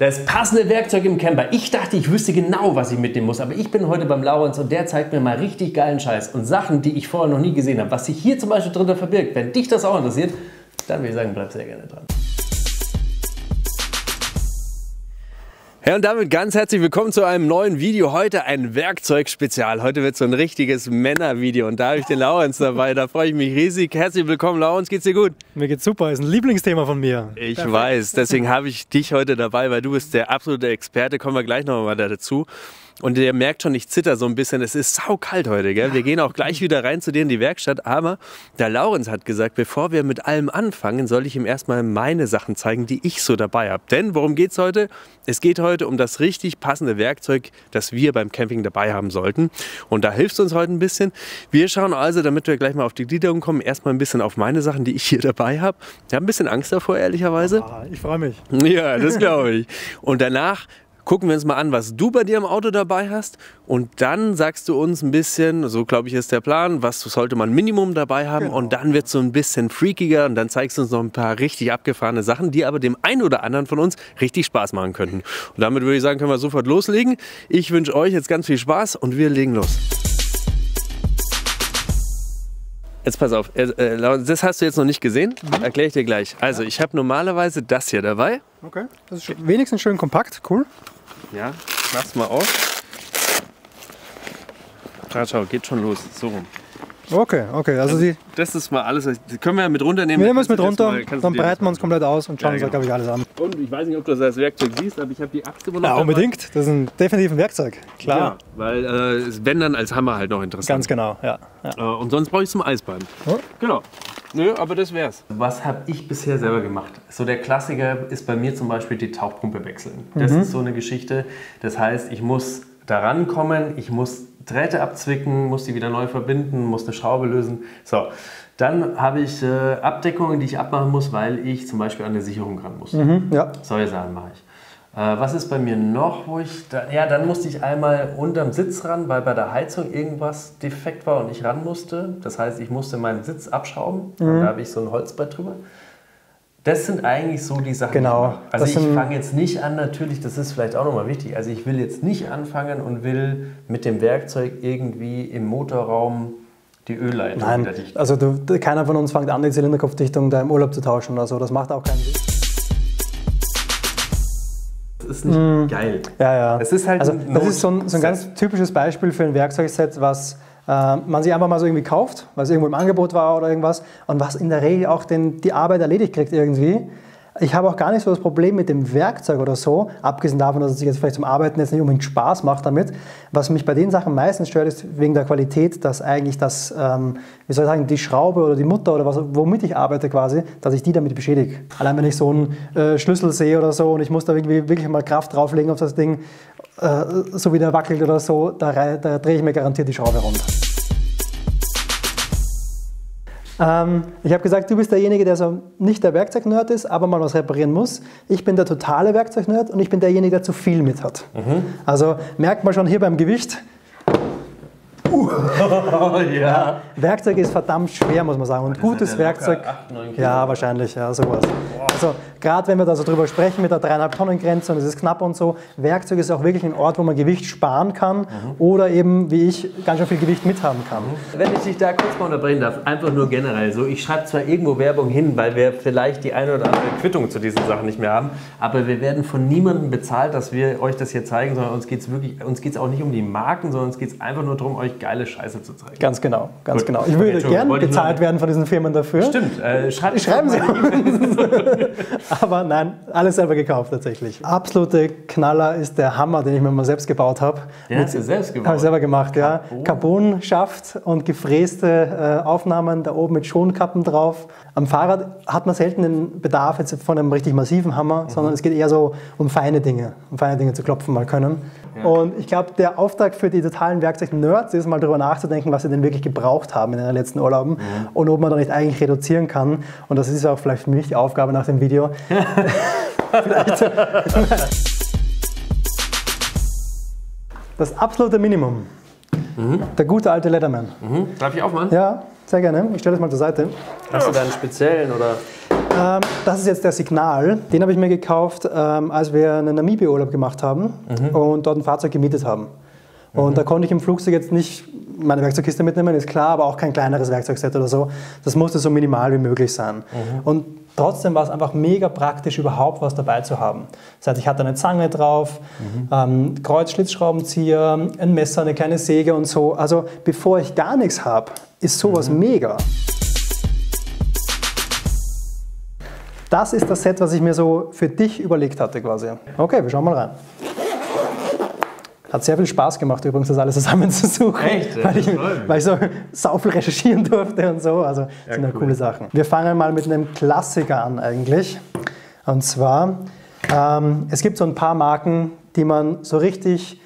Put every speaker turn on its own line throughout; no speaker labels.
Das passende Werkzeug im Camper. Ich dachte, ich wüsste genau, was ich mitnehmen muss. Aber ich bin heute beim Laurens und der zeigt mir mal richtig geilen Scheiß. Und Sachen, die ich vorher noch nie gesehen habe. Was sich hier zum Beispiel drin verbirgt. Wenn dich das auch interessiert, dann würde ich sagen, bleib sehr gerne dran. Ja, und damit ganz herzlich willkommen zu einem neuen Video. Heute ein Werkzeugspezial. Heute wird so ein richtiges Männervideo und da habe ich den Laurens dabei. Da freue ich mich riesig. Herzlich willkommen, Laurens. Geht's dir gut?
Mir geht's super. Ist ein Lieblingsthema von mir.
Ich weiß. Deswegen habe ich dich heute dabei, weil du bist der absolute Experte. Kommen wir gleich noch mal dazu. Und ihr merkt schon, ich zitter so ein bisschen. Es ist saukalt heute, gell? Wir gehen auch gleich wieder rein zu dir in die Werkstatt. Aber der Laurens hat gesagt, bevor wir mit allem anfangen, soll ich ihm erstmal meine Sachen zeigen, die ich so dabei habe. Denn worum geht's heute? Es geht heute um das richtig passende Werkzeug, das wir beim Camping dabei haben sollten. Und da hilft es uns heute ein bisschen. Wir schauen also, damit wir gleich mal auf die Gliederung kommen, erstmal ein bisschen auf meine Sachen, die ich hier dabei habe. Ich habe ein bisschen Angst davor, ehrlicherweise.
Ich freue mich.
Ja, das glaube ich. Und danach gucken wir uns mal an, was du bei dir im Auto dabei hast und dann sagst du uns ein bisschen, so glaube ich ist der Plan, was sollte man Minimum dabei haben, genau. Und dann wird es so ein bisschen freakiger und dann zeigst du uns noch ein paar richtig abgefahrene Sachen, die aber dem einen oder anderen von uns richtig Spaß machen könnten. Und damit würde ich sagen, können wir sofort loslegen. Ich wünsche euch jetzt ganz viel Spaß und wir legen los. Jetzt pass auf, das hast du jetzt noch nicht gesehen, erkläre ich dir gleich. Also ich habe normalerweise das hier dabei.
Okay, das ist wenigstens schön kompakt, cool.
Ja, mach's mal auf. Ja, schau, geht schon los, so rum.
Okay, also
das ist mal alles, die können wir ja mit runternehmen.
Wir nehmen es mit runter, dann breiten wir uns komplett aus und schauen uns, glaube ich, alles an.
Und ich weiß nicht, ob du das als Werkzeug siehst, aber ich habe die Axt immer noch.
Ja, unbedingt, das ist definitiv ein Werkzeug, klar.
Ja, weil wenn dann als Hammer halt noch interessant.
Ganz genau, ja.
Und sonst brauche ich es zum Eisbein. Oh. Genau. Nö, aber das wär's. Was habe ich bisher selber gemacht? So der Klassiker ist bei mir zum Beispiel die Tauchpumpe wechseln. Das ist so eine Geschichte. Das heißt, ich muss da rankommen, ich muss Drähte abzwicken, muss die wieder neu verbinden, muss eine Schraube lösen. So, dann habe ich Abdeckungen, die ich abmachen muss, weil ich zum Beispiel an der Sicherung ran muss.
Ja.
Solche Sachen mache ich. Was ist bei mir noch, wo ich dann musste ich einmal unterm Sitz ran, weil bei der Heizung irgendwas defekt war und ich ran musste. Das heißt, ich musste meinen Sitz abschrauben. Da habe ich so ein Holzbrett drüber. Das sind eigentlich so die Sachen,
genau.
Also ich fange jetzt nicht an, natürlich, das ist vielleicht auch nochmal wichtig, also ich will jetzt nicht anfangen und will mit dem Werkzeug irgendwie im Motorraum die Ölleitung wieder dichten.
Also keiner von uns fängt an, die Zylinderkopfdichtung da im Urlaub zu tauschen oder so, das macht auch keinen Sinn.
Das ist nicht geil.
Ja.
Es ist halt
das ist so ein ganz typisches Beispiel für ein Werkzeugset, was man sich einfach mal so irgendwie kauft, weil es irgendwo im Angebot war oder irgendwas und was in der Regel auch die Arbeit erledigt kriegt irgendwie. Ich habe auch gar nicht so das Problem mit dem Werkzeug oder so, abgesehen davon, dass es sich jetzt vielleicht zum Arbeiten jetzt nicht unbedingt Spaß macht damit. Was mich bei den Sachen meistens stört, ist wegen der Qualität, dass eigentlich das, wie soll ich sagen, die Schraube oder die Mutter oder was, womit ich arbeite quasi, dass ich die damit beschädige. Allein wenn ich so einen Schlüssel sehe oder so und ich muss da irgendwie wirklich mal Kraft drauflegen auf das Ding, so wie der wackelt oder so, da drehe ich mir garantiert die Schraube runter. Ich habe gesagt, du bist derjenige, der so nicht der Werkzeugnerd ist, aber mal was reparieren muss. Ich bin der totale Werkzeugnerd und ich bin derjenige, der zu viel mit hat. Also merkt man schon hier beim Gewicht. Ja. Werkzeug ist verdammt schwer, muss man sagen. Und gutes Werkzeug.
8, 9 Kilo.
Ja, wahrscheinlich, ja, sowas. Also gerade wenn wir da so drüber sprechen mit der 3,5 Tonnen Grenze und es ist knapp und so, Werkzeug ist auch wirklich ein Ort, wo man Gewicht sparen kann oder eben, wie ich, ganz schön viel Gewicht mithaben kann.
Wenn ich dich da kurz mal unterbrechen darf, einfach nur generell so, ich schreibe zwar irgendwo Werbung hin, weil wir vielleicht die eine oder andere Quittung zu diesen Sachen nicht mehr haben, aber wir werden von niemandem bezahlt, dass wir euch das hier zeigen, sondern uns geht es auch nicht um die Marken, sondern uns geht es einfach nur darum, euch geile Scheiße zu zeigen.
Ganz genau, ganz genau. Ich würde gern bezahlt werden von diesen Firmen dafür.
Stimmt,
schreiben Sie uns. Aber nein, alles selber gekauft tatsächlich. Absolute Knaller ist der Hammer, den ich mir mal selbst gebaut habe.
Den hast du selbst gemacht?
Habe ich selber gemacht, ja. Carbon-Schaft und gefräste Aufnahmen, da oben mit Schonkappen drauf. Am Fahrrad hat man selten den Bedarf jetzt von einem richtig massiven Hammer, sondern es geht eher so um feine Dinge zu klopfen mal können. Ja. Und ich glaube, der Auftrag für die totalen Werkzeug-Nerds ist, mal darüber nachzudenken, was sie denn wirklich gebraucht haben in den letzten Urlauben und ob man da nicht eigentlich reduzieren kann. Und das ist auch vielleicht für mich die Aufgabe nach dem Video. Das absolute Minimum. Der gute alte Leatherman.
Darf ich aufmachen?
Ja, sehr gerne. Ich stelle das mal zur Seite.
Hast du da einen speziellen oder?
Das ist jetzt der Signal. Den habe ich mir gekauft, als wir einen Namibia-Urlaub gemacht haben und dort ein Fahrzeug gemietet haben. Und da konnte ich im Flugzeug jetzt nicht meine Werkzeugkiste mitnehmen, ist klar, aber auch kein kleineres Werkzeugset oder so. Das musste so minimal wie möglich sein. Und trotzdem war es einfach mega praktisch, überhaupt was dabei zu haben. Das heißt, ich hatte eine Zange drauf, Kreuzschlitzschraubenzieher, ein Messer, eine kleine Säge und so. Also bevor ich gar nichts habe, ist sowas mega. Das ist das Set, was ich mir so für dich überlegt hatte quasi. Okay, wir schauen mal rein. Hat sehr viel Spaß gemacht übrigens, das alles zusammenzusuchen.
Echt? Ja,
weil ich so sau viel recherchieren durfte und so. Also das sind ja coole Sachen. Wir fangen mal mit einem Klassiker an eigentlich. Und zwar, es gibt so ein paar Marken, die man so richtig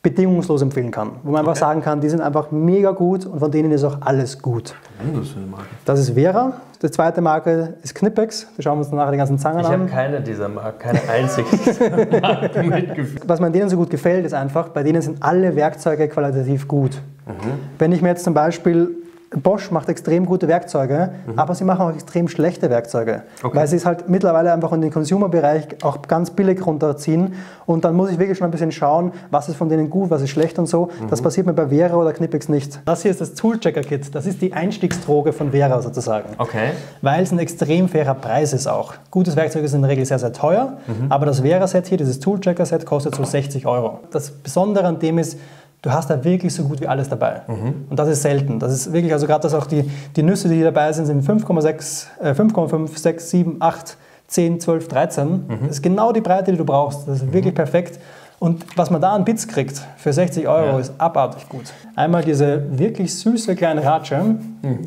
bedingungslos empfehlen kann. Wo man einfach sagen kann, die sind einfach mega gut und von denen ist auch alles gut.
Was ist für eine Marke?
Das ist Vera. Die zweite Marke ist Knipex. Da schauen wir uns nachher die ganzen Zangen an.
Ich habe keine dieser Marken, keine einzige Marke mitgeführt.
Was mir an denen so gut gefällt, ist einfach, bei denen sind alle Werkzeuge qualitativ gut. Wenn ich mir jetzt zum Beispiel, Bosch macht extrem gute Werkzeuge, aber sie machen auch extrem schlechte Werkzeuge, weil sie es halt mittlerweile einfach in den Consumer-Bereich auch ganz billig runterziehen und dann muss ich wirklich schon ein bisschen schauen, was ist von denen gut, was ist schlecht und so. Das passiert mir bei Vera oder Knipex nicht. Das hier ist das Toolchecker-Kit, das ist die Einstiegsdroge von Vera sozusagen, weil es ein extrem fairer Preis ist auch. Gutes Werkzeug ist in der Regel sehr, sehr teuer, aber das Vera-Set hier, dieses Toolchecker-Set, kostet so 60 €. Das Besondere an dem ist, du hast da wirklich so gut wie alles dabei. Und das ist selten. Das ist wirklich, also gerade dass auch die Nüsse, die hier dabei sind, sind 5,5, 6, 7, 8, 10, 12, 13. Das ist genau die Breite, die du brauchst. Das ist wirklich perfekt. Und was man da an Bits kriegt für 60 € ist abartig gut. Einmal diese wirklich süße kleine Ratsche.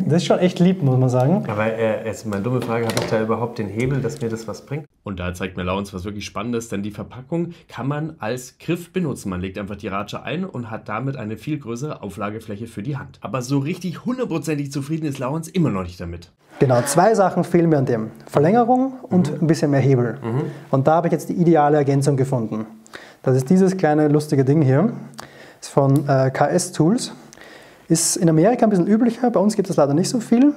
Das ist schon echt lieb, muss man sagen.
Aber jetzt meine dumme Frage, habe ich da überhaupt den Hebel, dass mir das was bringt? Und da zeigt mir Laurens was wirklich Spannendes, denn die Verpackung kann man als Griff benutzen. Man legt einfach die Ratsche ein und hat damit eine viel größere Auflagefläche für die Hand. Aber so richtig hundertprozentig zufrieden ist Laurens immer noch nicht damit.
Genau, 2 Sachen fehlen mir an dem. Verlängerung und ein bisschen mehr Hebel. Und da habe ich jetzt die ideale Ergänzung gefunden. Das ist dieses kleine lustige Ding hier. Ist von KS Tools. Ist in Amerika ein bisschen üblicher, bei uns gibt es leider nicht so viel.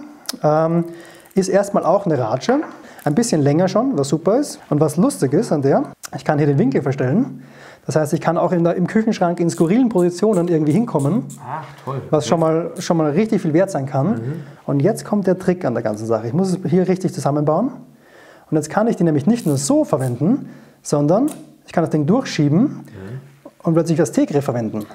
Ist erstmal auch eine Ratsche. Ein bisschen länger schon, was super ist. Und was lustig ist an der, ich kann hier den Winkel verstellen. Das heißt, ich kann auch im Küchenschrank in skurrilen Positionen irgendwie hinkommen.
Ach, toll.
Was schon mal richtig viel wert sein kann. Und jetzt kommt der Trick an der ganzen Sache. Ich muss es hier richtig zusammenbauen. Und jetzt kann ich die nämlich nicht nur so verwenden, sondern ich kann das Ding durchschieben und plötzlich als T-Griff verwenden.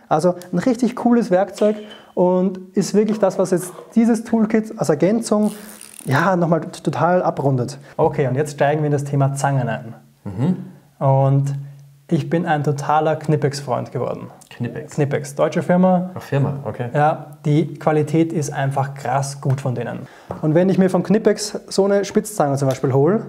Also ein richtig cooles Werkzeug und ist wirklich das, was jetzt dieses Toolkit als Ergänzung nochmal total abrundet. Okay, und jetzt steigen wir in das Thema Zangen ein. Und ich bin ein totaler Knipex-Freund geworden. Knipex, deutsche Firma.
Ach, Firma, okay.
Ja, die Qualität ist einfach krass gut von denen. Und wenn ich mir von Knipex so eine Spitzzange zum Beispiel hole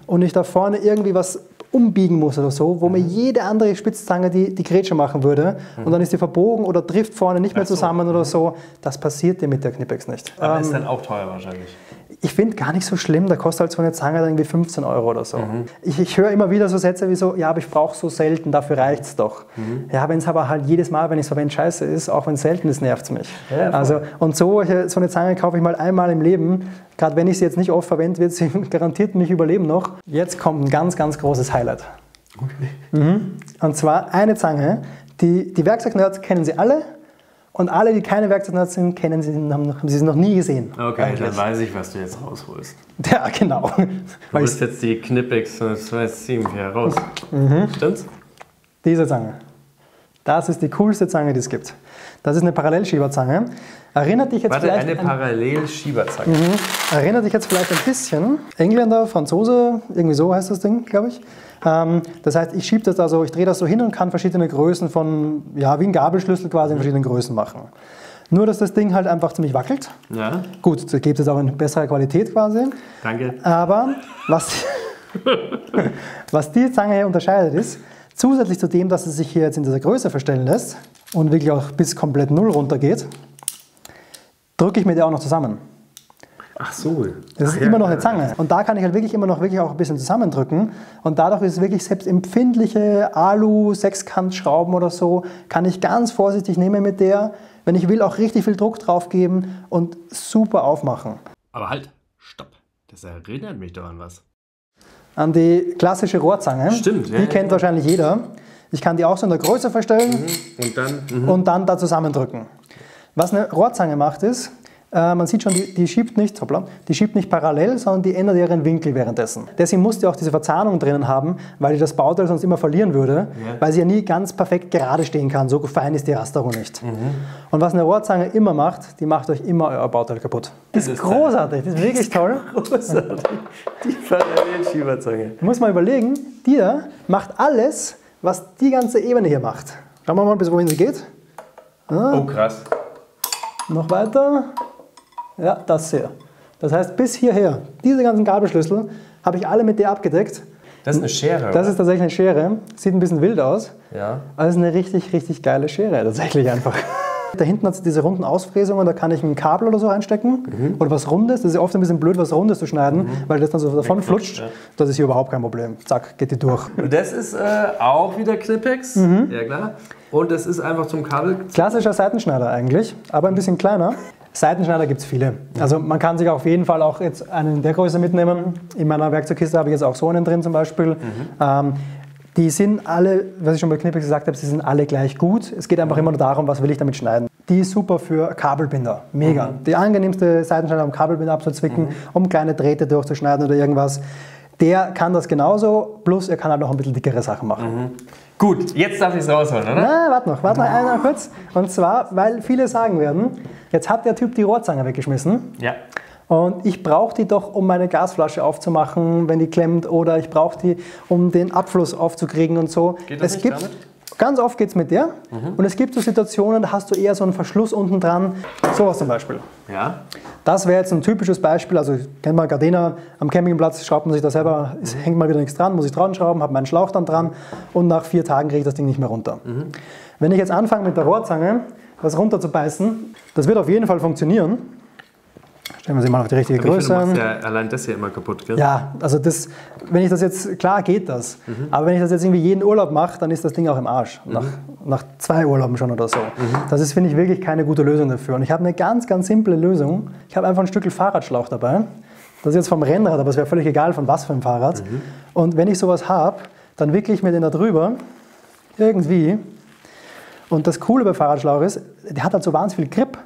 und ich da vorne irgendwie was umbiegen muss oder so, wo mir jede andere Spitzzange die Grätsche machen würde und dann ist die verbogen oder trifft vorne nicht mehr zusammen oder so, das passiert dir mit der Knipex nicht.
Aber ist dann auch teuer wahrscheinlich.
Ich finde gar nicht so schlimm, da kostet halt so eine Zange dann irgendwie 15 € oder so. Ich höre immer wieder so Sätze wie so, ja, aber ich brauche so selten, dafür reicht es doch. Ja, wenn es aber halt jedes Mal, wenn ich es verwende, scheiße ist, auch wenn es selten ist, nervt es mich. Ja, also, und so eine Zange kaufe ich mal einmal im Leben. Gerade wenn ich sie jetzt nicht oft verwende, wird sie garantiert mich überleben noch. Jetzt kommt ein ganz, ganz großes Highlight. Und zwar eine Zange, die Werkzeugnerds kennen sie alle. Und alle, die keine Werkzeugnerds sind, haben sie noch nie gesehen.
Okay, eigentlich. Dann weiß ich, was du jetzt rausholst.
Ja, genau.
Du holst jetzt die Knipex 274 heraus. Stimmt's?
Diese Zange. Das ist die coolste Zange, die es gibt. Das ist eine Parallelschieberzange. Erinnert dich jetzt vielleicht
eine Parallelschieberzange.
Erinnert dich jetzt vielleicht ein bisschen. Engländer, Franzose, irgendwie so heißt das Ding, glaube ich. Das heißt, ich schiebe das also, ich drehe das so hin und kann verschiedene Größen von, ja, wie ein Gabelschlüssel quasi in verschiedenen Größen machen. Nur, dass das Ding halt einfach ziemlich wackelt. Ja. Gut, das gibt es auch in besserer Qualität quasi.
Danke.
Aber was die Zange hier unterscheidet ist, zusätzlich zu dem, dass es sich hier jetzt in dieser Größe verstellen lässt und wirklich auch bis komplett 0 runtergeht, drücke ich mir die auch noch zusammen.
Ach so.
Das ist immer noch eine Zange. Und da kann ich halt wirklich immer noch wirklich auch ein bisschen zusammendrücken. Und dadurch ist es wirklich selbst empfindliche Alu-Sechskantschrauben oder so, kann ich ganz vorsichtig nehmen mit der, wenn ich will, auch richtig viel Druck drauf geben und super aufmachen.
Aber halt, stopp. Das erinnert mich doch an was.
An die klassische Rohrzange.
Stimmt, ja.
Die kennt wahrscheinlich jeder. Ich kann die auch so in der Größe verstellen und dann da zusammendrücken. Was eine Rohrzange macht ist, man sieht schon, die schiebt nicht parallel, sondern die ändert ihren Winkel währenddessen. Deswegen muss die auch diese Verzahnung drinnen haben, weil die das Bauteil sonst immer verlieren würde, weil sie ja nie ganz perfekt gerade stehen kann. So fein ist die Rasterung nicht. Und was eine Rohrzange immer macht, die macht euch immer euer Bauteil kaputt. Das ist großartig, das ist wirklich toll.
Großartig. Die Parallelschieberzange.
Muss man überlegen, die da macht alles, was die ganze Ebene hier macht. Schauen wir mal, bis wohin sie geht.
Oh, krass.
Noch weiter. Ja, das hier. Das heißt, bis hierher, diese ganzen Gabelschlüssel, habe ich alle mit der abgedeckt.
Das ist eine Schere.
Das ist tatsächlich eine Schere. Sieht ein bisschen wild aus.
Ja.
Aber es ist eine richtig, richtig geile Schere, tatsächlich einfach. Da hinten hat es diese runden Ausfräsungen, da kann ich ein Kabel oder so reinstecken. Oder was Rundes. Das ist oft ein bisschen blöd, was Rundes zu schneiden, weil das dann so davon flutscht. Ja. Das ist hier überhaupt kein Problem. Zack, geht die durch.
Und das ist auch wieder Knipex. Ja, klar. Und das ist einfach zum Kabel.
Klassischer Seitenschneider eigentlich, aber ein bisschen kleiner. Seitenschneider gibt es viele. Also man kann sich auf jeden Fall auch jetzt einen in der Größe mitnehmen. In meiner Werkzeugkiste habe ich jetzt auch so einen drin zum Beispiel. Die sind alle, was ich schon bei Knipex gesagt habe, sie sind alle gleich gut. Es geht einfach immer nur darum, was will ich damit schneiden. Die ist super für Kabelbinder, mega. Die angenehmste Seitenschneider, um Kabelbinder abzuzwicken, um kleine Drähte durchzuschneiden oder irgendwas. Der kann das genauso, plus er kann halt noch ein bisschen dickere Sachen machen.
Gut, jetzt darf ich es rausholen, oder?
Na, warte noch einmal kurz. Und zwar, weil viele sagen werden, jetzt hat der Typ die Rohrzange weggeschmissen. Ja. Und ich brauche die doch, um meine Gasflasche aufzumachen, wenn die klemmt, oder ich brauche die, um den Abfluss aufzukriegen und so.
Geht das nicht damit?
Ganz oft geht es mit der. Und es gibt so Situationen, da hast du eher so einen Verschluss unten dran. Sowas zum Beispiel.
Ja.
Das wäre jetzt ein typisches Beispiel. Also kennt man Gardena am Campingplatz, schraubt man sich da selber, es hängt mal wieder nichts dran, muss ich dran schrauben, habe meinen Schlauch dann dran und nach 4 Tagen kriege ich das Ding nicht mehr runter. Wenn ich jetzt anfange mit der Rohrzange, das runter zu beißen, das wird auf jeden Fall funktionieren. Stellen wir sie mal auf die richtige Größe.
Du machst ja allein das hier immer kaputt, gell?
Ja, also das, wenn ich das jetzt, klar geht das, aber wenn ich das jetzt irgendwie jeden Urlaub mache, dann ist das Ding auch im Arsch. Nach 2 Urlauben schon oder so. Das ist, finde ich, wirklich keine gute Lösung dafür. Und ich habe eine ganz, ganz simple Lösung. Ich habe einfach ein Stück Fahrradschlauch dabei. Das ist jetzt vom Rennrad, aber es wäre völlig egal, von was für einem Fahrrad. Und wenn ich sowas habe, dann wickle ich mir den da drüber, irgendwie. Und das Coole bei Fahrradschlauch ist, der hat halt so wahnsinnig viel Grip.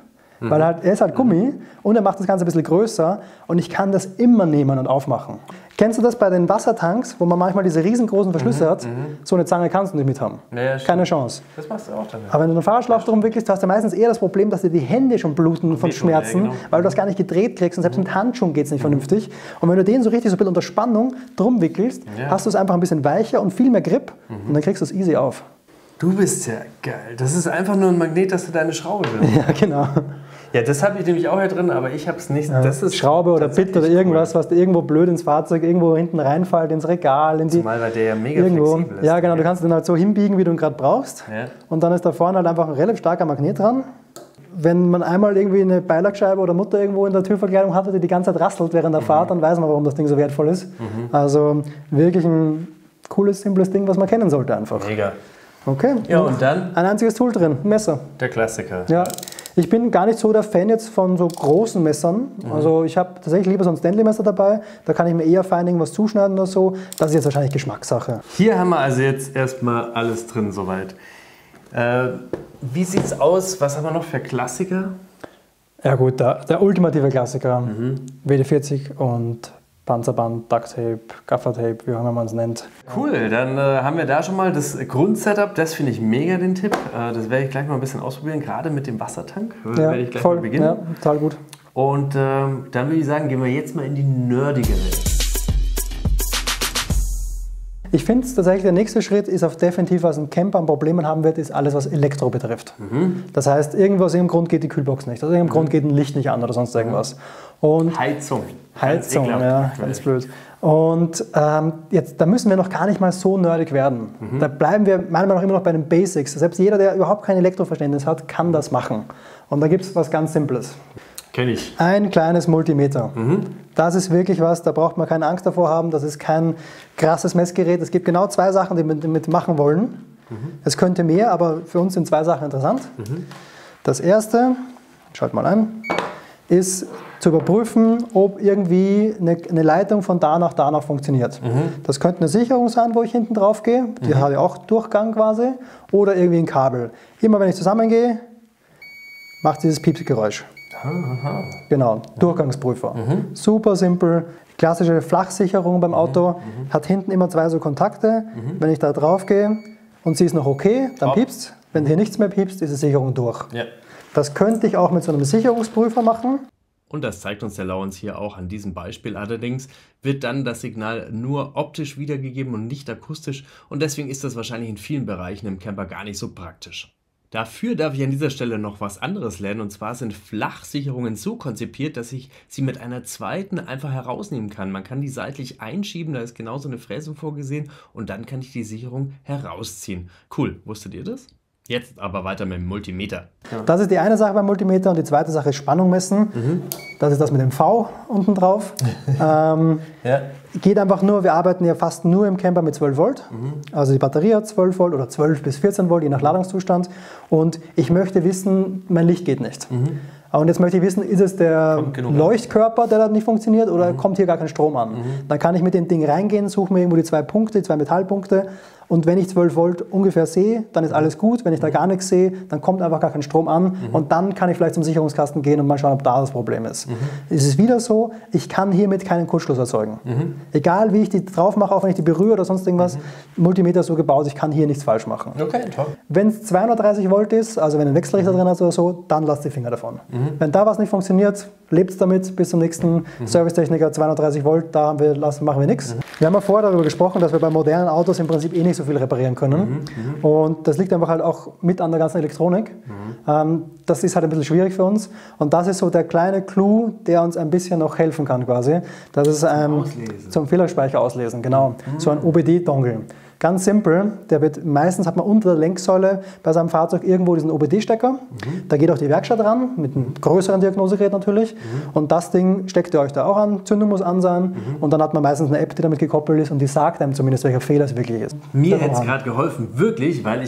Weil halt, er ist halt Gummi und er macht das Ganze ein bisschen größer und ich kann das immer nehmen und aufmachen. Kennst du das bei den Wassertanks, wo man manchmal diese riesengroßen Verschlüsse hat? So eine Zange kannst du nicht mit haben. Ja, keine Chance.
Das machst du auch dann.
Aber wenn du einen Fahrradschlauch drum wickelst, hast du meistens eher das Problem, dass dir die Hände schon bluten von Schmerzen, weil du das gar nicht gedreht kriegst und selbst mit Handschuhen geht es nicht vernünftig. Und wenn du den so richtig so ein bisschen unter Spannung drum wickelst, hast du es einfach ein bisschen weicher und viel mehr Grip und dann kriegst du es easy auf.
Du bist ja geil. Das ist einfach nur ein Magnet, dass du deine Schraube drin hast.
Ja, genau.
Ja, das habe ich nämlich auch hier drin, aber ich habe es nicht.
Ja, das ist Schraube oder Bit oder irgendwas, was dir irgendwo blöd ins Fahrzeug, irgendwo hinten reinfällt, ins Regal. In die,
zumal, weil der ja mega
irgendwo
flexibel ist.
Ja, genau, du kannst den halt so hinbiegen, wie du ihn gerade brauchst. Ja. Und dann ist da vorne halt einfach ein relativ starker Magnet dran. Wenn man einmal irgendwie eine Beilagscheibe oder Mutter irgendwo in der Türverkleidung hat, die die ganze Zeit rasselt während der Fahrt, dann weiß man, warum das Ding so wertvoll ist. Also wirklich ein cooles, simples Ding, was man kennen sollte einfach.
Mega.
Okay.
Ja, und dann?
Ein einziges Tool drin, ein Messer.
Der Klassiker.
Ja. Ich bin gar nicht so der Fan jetzt von so großen Messern. Also ich habe tatsächlich lieber so ein Stanley-Messer dabei. Da kann ich mir eher fein irgendwas zuschneiden oder so. Das ist jetzt wahrscheinlich Geschmackssache.
Hier haben wir also jetzt erstmal alles drin soweit. Wie sieht's aus? Was haben wir noch für Klassiker?
Ja gut, der ultimative Klassiker. WD-40 und Panzerband, Ducktape, Gaffertape, wie auch immer man es nennt.
Cool, dann haben wir da schon mal das Grundsetup. Das finde ich mega, den Tipp. Das werde ich gleich mal ein bisschen ausprobieren, gerade mit dem Wassertank.
Ja,
werde ich gleich mal beginnen.
Ja, total gut.
Und dann würde ich sagen, gehen wir jetzt mal in die nerdige Welt.
Ich finde tatsächlich, der nächste Schritt ist auf definitiv, was ein Camper an Problemen haben wird, ist alles, was Elektro betrifft. Das heißt, irgendwo aus irgendeinem Grund geht die Kühlbox nicht, aus irgendeinem Grund geht ein Licht nicht an oder sonst irgendwas. Und
Heizung.
Heizung, ja, ganz blöd. Und jetzt, da müssen wir noch gar nicht mal so nerdig werden. Da bleiben wir meiner Meinung nach immer noch bei den Basics. Selbst jeder, der überhaupt kein Elektroverständnis hat, kann das machen. Und da gibt es was ganz Simples.
Kenn ich.
Ein kleines Multimeter. Das ist wirklich was, da braucht man keine Angst davor haben. Das ist kein krasses Messgerät. Es gibt genau 2 Sachen, die wir damit machen wollen. Es könnte mehr, aber für uns sind 2 Sachen interessant. Das erste, schaut mal ein, ist zu überprüfen, ob irgendwie eine Leitung von da nach funktioniert. Das könnte eine Sicherung sein, wo ich hinten drauf gehe, die hat ja auch Durchgang quasi, oder irgendwie ein Kabel. Immer wenn ich zusammengehe, macht dieses Piepsgeräusch. Genau, Durchgangsprüfer. Super simpel. Klassische Flachsicherung beim Auto, hat hinten immer 2 so Kontakte. Wenn ich da drauf gehe und sie ist noch okay, dann piepst. Wenn hier nichts mehr piepst, ist die Sicherung durch.
Ja.
Das könnte ich auch mit so einem Sicherungsprüfer machen.
Und das zeigt uns der Laurens hier auch an diesem Beispiel. Allerdings wird dann das Signal nur optisch wiedergegeben und nicht akustisch. Und deswegen ist das wahrscheinlich in vielen Bereichen im Camper gar nicht so praktisch. Dafür darf ich an dieser Stelle noch was anderes lernen. Und zwar sind Flachsicherungen so konzipiert, dass ich sie mit einer zweiten einfach herausnehmen kann. Man kann die seitlich einschieben, da ist genauso eine Fräsung vorgesehen. Und dann kann ich die Sicherung herausziehen. Cool, wusstet ihr das? Jetzt aber weiter mit dem Multimeter.
Ja. Das ist die eine Sache beim Multimeter und die zweite Sache ist Spannung messen. Das ist das mit dem V unten drauf. Geht einfach nur, wir arbeiten ja fast nur im Camper mit 12 Volt. Also die Batterie hat 12 Volt oder 12 bis 14 Volt, je nach Ladungszustand. Und ich möchte wissen, mein Licht geht nicht. Und jetzt möchte ich wissen, ist es der Leuchtkörper, der da nicht funktioniert oder kommt hier gar kein Strom an? Dann kann ich mit dem Ding reingehen, suche mir irgendwo die 2 Punkte, die 2 Metallpunkte. Und wenn ich 12 Volt ungefähr sehe, dann ist alles gut. Wenn ich da gar nichts sehe, dann kommt einfach gar kein Strom an. Und dann kann ich vielleicht zum Sicherungskasten gehen und mal schauen, ob da das Problem ist. Es ist wieder so, ich kann hiermit keinen Kurzschluss erzeugen. Egal wie ich die drauf mache, auch wenn ich die berühre oder sonst irgendwas, Multimeter ist so gebaut, ich kann hier nichts falsch machen.
Okay, toll.
Wenn es 230 Volt ist, also wenn ein Wechselrichter drin ist oder so, dann lasst die Finger davon. Wenn da was nicht funktioniert, lebt es damit bis zum nächsten Servicetechniker 230 Volt, da machen wir nichts. Wir haben ja vorher darüber gesprochen, dass wir bei modernen Autos im Prinzip eh nicht so viel reparieren können. Und das liegt einfach halt auch mit an der ganzen Elektronik. Das ist halt ein bisschen schwierig für uns. Und das ist so der kleine Clou, der uns ein bisschen noch helfen kann quasi. Das ist zum Fehlerspeicher auslesen, genau. So ein OBD-Dongle. Ganz simpel, meistens hat man unter der Lenksäule bei seinem Fahrzeug irgendwo diesen OBD-Stecker. Da geht auch die Werkstatt ran, mit einem größeren Diagnosegerät natürlich. Und das Ding steckt ihr euch da auch an, Zündung muss an sein. Und dann hat man meistens eine App, die damit gekoppelt ist und die sagt einem zumindest, welcher Fehler es wirklich ist.
Mir hätte es gerade geholfen, wirklich, weil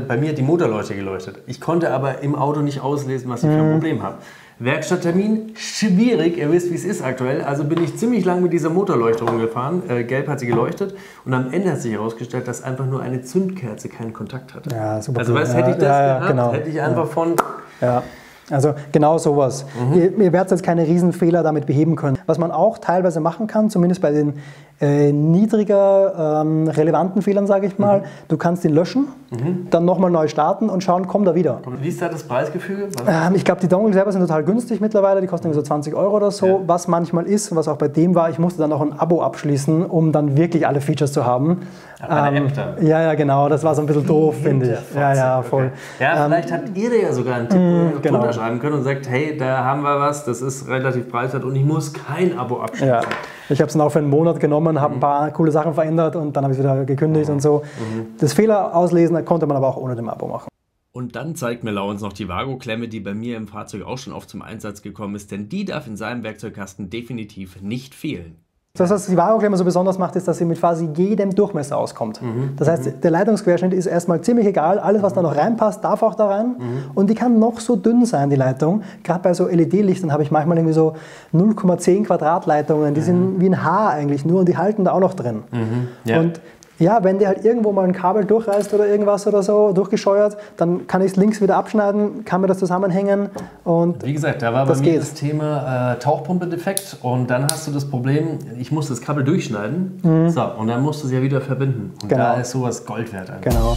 bei mir hat die Motorleuchte geleuchtet. Ich konnte aber im Auto nicht auslesen, was ich für ein Problem habe. Werkstatttermin, schwierig, ihr wisst, wie es ist aktuell. Also bin ich ziemlich lang mit dieser Motorleuchte rumgefahren. Gelb hat sie geleuchtet und am Ende hat sich herausgestellt, dass einfach nur eine Zündkerze keinen Kontakt hatte.
Ja, super.
Also weißt, hätte ich das gehabt, genau. Hätte ich einfach von...
Ja. Also genau sowas. Ihr werdet jetzt keine Riesenfehler damit beheben können. Was man auch teilweise machen kann, zumindest bei den niedriger relevanten Fehlern, sage ich mal, du kannst ihn löschen, dann nochmal neu starten und schauen, kommt er wieder.
Wie ist da das Preisgefüge?
Ich glaube, die Dongle selber sind total günstig mittlerweile, die kosten so 20 € oder so. Ja. Was manchmal ist, was auch bei dem war, ich musste dann noch ein Abo abschließen, um dann wirklich alle Features zu haben.
Eine App dann.
Ja, genau, das war so ein bisschen doof, finde ich. Ja, voll.
Okay. Ja, vielleicht habt ihr da ja sogar einen Tipp drunter schreiben können und sagt, hey, da haben wir was, das ist relativ preiswert und ich muss kein Abo abschließen. Ja. Ich habe es dann auch für einen Monat genommen, habe ein paar coole Sachen verändert und dann habe ich es wieder gekündigt und so. Das Fehler auslesen konnte man aber auch ohne dem Abo machen. Und dann zeigt mir Laurens noch die Vago-Klemme, die bei mir im Fahrzeug auch schon oft zum Einsatz gekommen ist, denn die darf in seinem Werkzeugkasten definitiv nicht fehlen.
Das, was die Vago-Klemme so besonders macht, ist, dass sie mit quasi jedem Durchmesser auskommt. Das heißt, der Leitungsquerschnitt ist erstmal ziemlich egal. Alles, was da noch reinpasst, darf auch da rein. Und die kann noch so dünn sein, die Leitung. Gerade bei so LED-Lichtern habe ich manchmal irgendwie so 0,10 Quadratleitungen. Die sind wie ein Haar eigentlich nur und die halten da auch noch drin. Ja. Und ja, wenn der halt irgendwo mal ein Kabel durchreißt oder irgendwas oder so, durchgescheuert, dann kann ich es links wieder abschneiden, kann mir das zusammenhängen und
wie gesagt, da war bei mir das Thema Tauchpumpe-Defekt und dann hast du das Problem, ich muss das Kabel durchschneiden, so, und dann musst du es ja wieder verbinden. Und da ist sowas Gold wert einfach.
Genau.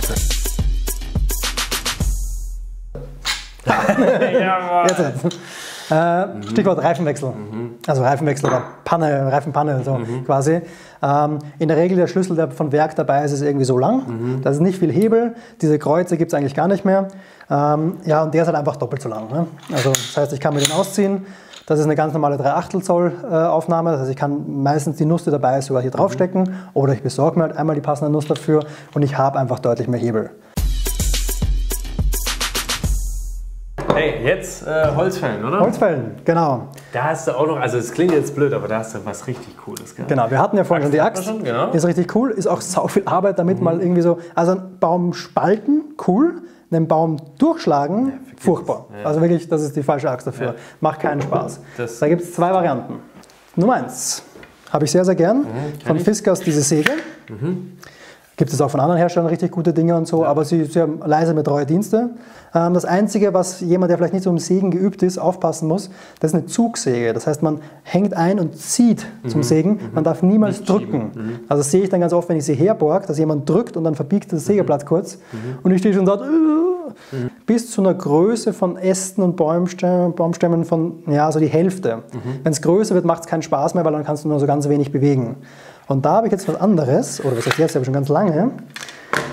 Stichwort Reifenwechsel. Also Reifenwechsel oder Reifenpanne so quasi. In der Regel der Schlüssel, der von Werk dabei ist, ist irgendwie so lang. Das ist nicht viel Hebel. Diese Kreuze gibt es eigentlich gar nicht mehr. Ja, und der ist halt einfach doppelt so lang. Ne? Also das heißt, ich kann mir den ausziehen. Das ist eine ganz normale 3/8 Zoll Aufnahme. Das heißt, ich kann meistens die Nuss, die dabei ist, sogar hier draufstecken. Oder ich besorge mir halt einmal die passende Nuss dafür und ich habe einfach deutlich mehr Hebel.
Hey, jetzt Holzfällen, oder?
Holzfällen, genau.
Da hast du auch noch, also es klingt jetzt blöd, aber da hast du was richtig Cooles. Gell?
Genau, wir hatten ja vorhin schon die Axt. Genau. Ist richtig cool, ist auch sau viel Arbeit damit mal irgendwie so, also einen Baum spalten cool, einen Baum durchschlagen, furchtbar. Ja. Also wirklich, das ist die falsche Axt dafür. Ja. Macht keinen Spaß. Da gibt es 2 Varianten. Nummer 1 habe ich sehr, sehr gern. Von Fiskars diese Säge. Gibt es auch von anderen Herstellern richtig gute Dinge und so, aber sie haben leise mit treue Dienste. Das Einzige, was jemand, der vielleicht nicht so im Sägen geübt ist, aufpassen muss, das ist eine Zugsäge. Das heißt, man hängt ein und zieht zum Sägen. Man darf niemals drücken. Also das sehe ich dann ganz oft, wenn ich sie herborg, dass jemand drückt und dann verbiegt das Sägeblatt kurz. Und ich stehe schon und sage, bis zu einer Größe von Ästen und Baumstämmen von, ja, so die Hälfte. Wenn es größer wird, macht es keinen Spaß mehr, weil dann kannst du nur so ganz wenig bewegen. Und da habe ich jetzt was anderes, oder was heißt jetzt, habe ich schon ganz lange.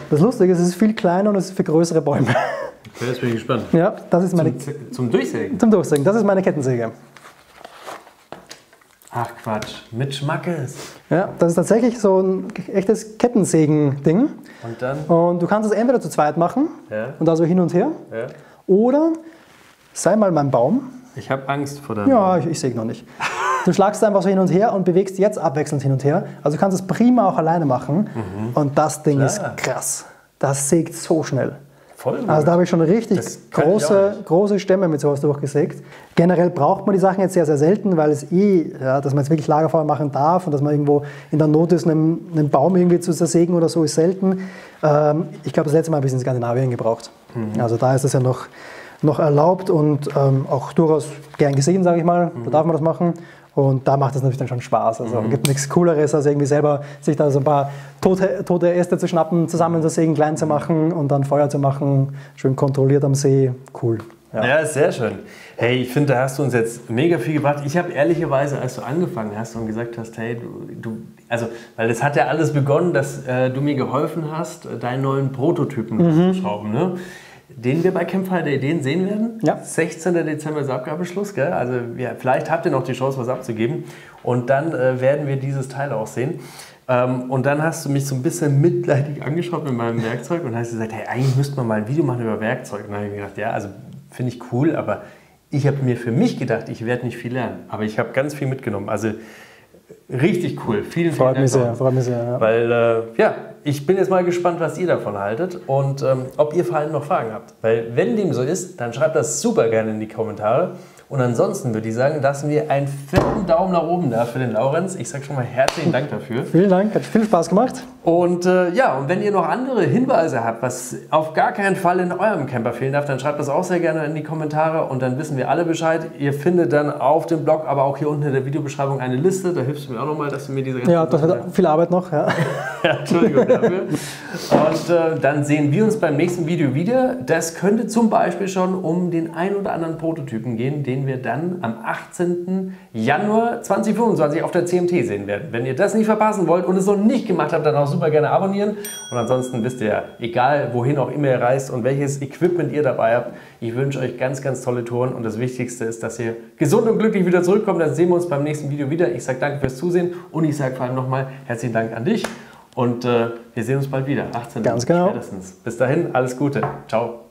Das Lustige ist, es ist viel kleiner und es ist für größere Bäume.
Okay, jetzt bin ich gespannt.
Ja, das ist meine...
Zum Durchsägen?
Zum Durchsägen, das ist meine Kettensäge.
Ach Quatsch, mit Schmackes.
Ja, das ist tatsächlich so ein echtes Kettensägen-Ding.
Und dann?
Und du kannst es entweder zu zweit machen, und da so hin und her, oder sei mal mein Baum.
Ich habe Angst vor deinem
Ja, ich säge noch nicht. Du schlagst einfach so hin und her und bewegst jetzt abwechselnd hin und her. Also du kannst es prima auch alleine machen. Und das Ding ist krass. Das sägt so schnell.
Voll gut.
Also da habe ich schon richtig große Stämme mit sowas durchgesägt. Generell braucht man die Sachen jetzt sehr, sehr selten, weil es dass man jetzt wirklich Lagerfeuer machen darf und dass man irgendwo in der Not ist, einen Baum irgendwie zu zersägen oder so, ist selten. Ich glaube, das letzte Mal habe ich es in Skandinavien gebraucht. Also da ist es ja noch erlaubt und auch durchaus gern gesehen, sage ich mal. Da darf man das machen. Und da macht es natürlich dann schon Spaß. Also es gibt nichts Cooleres, als irgendwie selber sich da so ein paar tote Äste zu schnappen, zusammen zu sägen, klein zu machen und dann Feuer zu machen. Schön kontrolliert am See. Cool.
Ja, sehr schön. Hey, ich finde, da hast du uns jetzt mega viel gebracht. Ich habe ehrlicherweise, als du angefangen hast und gesagt hast, hey, weil das hat ja alles begonnen, dass du mir geholfen hast, deinen neuen Prototypen zu schrauben, ne? Den wir bei Campfire der Ideen sehen werden. Ja. 16. Dezember ist Abgabeschluss, gell? Also vielleicht habt ihr noch die Chance, was abzugeben. Und dann werden wir dieses Teil auch sehen. Und dann hast du mich so ein bisschen mitleidig angeschaut mit meinem Werkzeug und hast gesagt, hey, eigentlich müsste man mal ein Video machen über Werkzeug. Und dann habe ich gedacht, ja, also finde ich cool, aber ich habe mir für mich gedacht, ich werde nicht viel lernen. Aber ich habe ganz viel mitgenommen. Also richtig cool. Vielen Dank.
Freut mich sehr. Ja.
Weil, ich bin jetzt mal gespannt, was ihr davon haltet und ob ihr vor allem noch Fragen habt. Weil wenn dem so ist, dann schreibt das super gerne in die Kommentare. Und ansonsten würde ich sagen, lassen wir einen fetten Daumen nach oben da für den Laurenz. Ich sage schon mal herzlichen Dank dafür.
Vielen Dank, hat viel Spaß gemacht.
Und und wenn ihr noch andere Hinweise habt, was auf gar keinen Fall in eurem Camper fehlen darf, dann schreibt das auch sehr gerne in die Kommentare und dann wissen wir alle Bescheid. Ihr findet dann auf dem Blog, aber auch hier unten in der Videobeschreibung eine Liste. Da hilfst du mir auch nochmal, dass du mir diese ganze...
Ja, das wird viel Arbeit noch. Ja.
Entschuldigung dafür. Und dann sehen wir uns beim nächsten Video wieder. Das könnte zum Beispiel schon um den ein oder anderen Prototypen gehen, den wir dann am 18. Januar 2025 auf der CMT sehen werden. Wenn ihr das nicht verpassen wollt und es noch nicht gemacht habt, dann auch super gerne abonnieren. Und ansonsten wisst ihr ja, egal wohin auch immer ihr reist und welches Equipment ihr dabei habt, ich wünsche euch ganz, ganz tolle Touren und das Wichtigste ist, dass ihr gesund und glücklich wieder zurückkommt. Dann sehen wir uns beim nächsten Video wieder. Ich sage danke fürs Zusehen und ich sage vor allem nochmal herzlichen Dank an dich und wir sehen uns bald wieder. 18.
Ganz genau.
Spätestens. Bis dahin, alles Gute. Ciao.